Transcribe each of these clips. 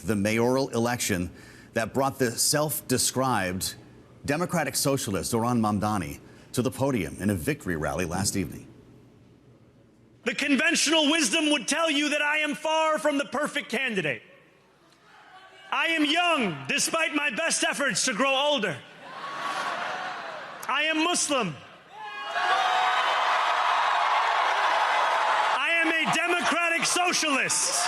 the mayoral election that brought the self-described Democratic socialist Zohran Mamdani to the podium in a victory rally last evening. The conventional wisdom would tell you that I am far from the perfect candidate. I am young, despite my best efforts to grow older. I am Muslim. I am a democratic socialist.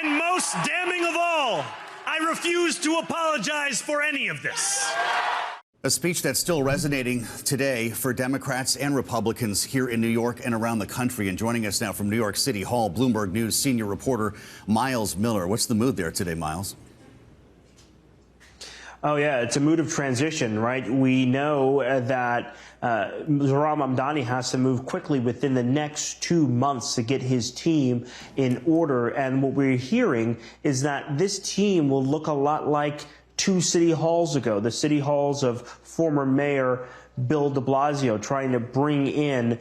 And most damning of all, I refuse to apologize for any of this. A speech that's still resonating today for Democrats and Republicans here in New York and around the country. And joining us now from New York City Hall, Bloomberg News senior reporter Myles Miller. What's the mood there today, Myles? Oh, yeah, it's a mood of transition, right? We know that Zohran Mamdani has to move quickly within the next 2 months to get his team in order. And what we're hearing is that this team will look a lot like 2 city halls ago, the city halls of former Mayor Bill de Blasio, trying to bring in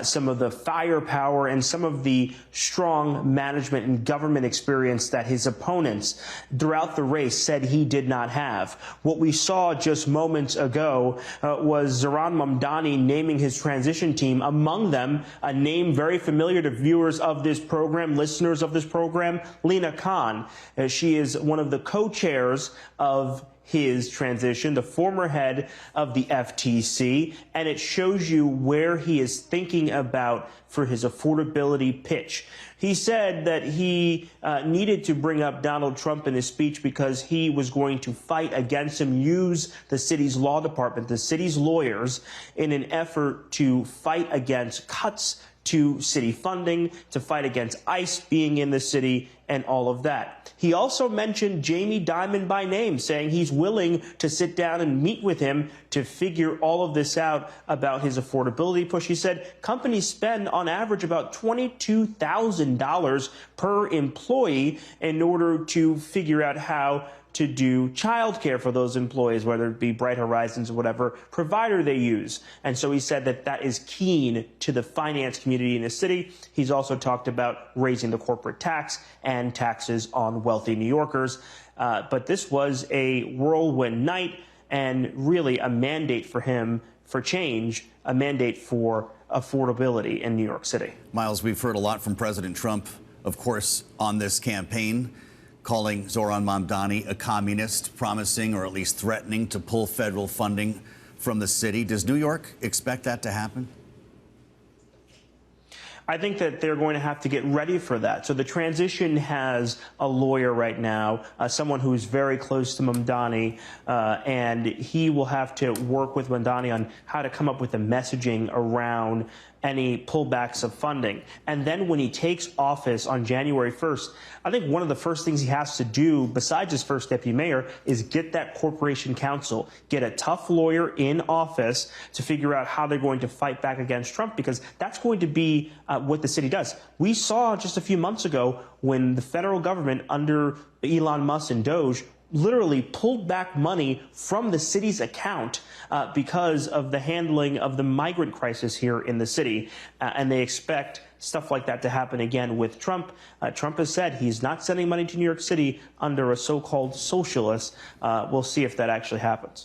some of the firepower and some of the strong management and government experience that his opponents throughout the race said he did not have. What we saw just moments ago was Zohran Mamdani naming his transition team, among them a name very familiar to viewers of this program, listeners of this program, Lina Khan. She is one of the co-chairs of his transition, the former head of the FTC, and it shows you where he is thinking about for his affordability pitch. He said that he needed to bring up Donald Trump in his speech because he was going to fight against him, use the city's law department, the city's lawyers, in an effort to fight against cuts to city funding, to fight against ICE being in the city, and all of that. He also mentioned Jamie Dimon by name, saying he's willing to sit down and meet with him to figure all of this out about his affordability push. He said companies spend on average about $22,000 per employee in order to figure out how to do childcare for those employees, whether it be Bright Horizons or whatever provider they use. And so he said that that is keen to the finance community in the city. He's also talked about raising the corporate tax and taxes on wealthy New Yorkers. But this was a whirlwind night and really a mandate for him for change, a mandate for affordability in New York City. Myles, we've heard a lot from President Trump, of course, on this campaign, calling Zohran Mamdani a communist, promising or at least threatening to pull federal funding from the city. Does New York expect that to happen? I think that they're going to have to get ready for that. So the transition has a lawyer right now, someone who is very close to Mamdani, and he will have to work with Mamdani on how to come up with the messaging around any pullbacks of funding. And then when he takes office on January 1st, I think one of the first things he has to do, besides his first deputy mayor, is get that corporation counsel, get a tough lawyer in office to figure out how they're going to fight back against Trump, because that's going to be what the city does. We saw just a few months ago when the federal government under Elon Musk and Doge literally pulled back money from the city's account because of the handling of the migrant crisis here in the city. And they expect stuff like that to happen again with Trump. Trump has said he's not sending money to New York City under a so-called socialist. We'll see if that actually happens.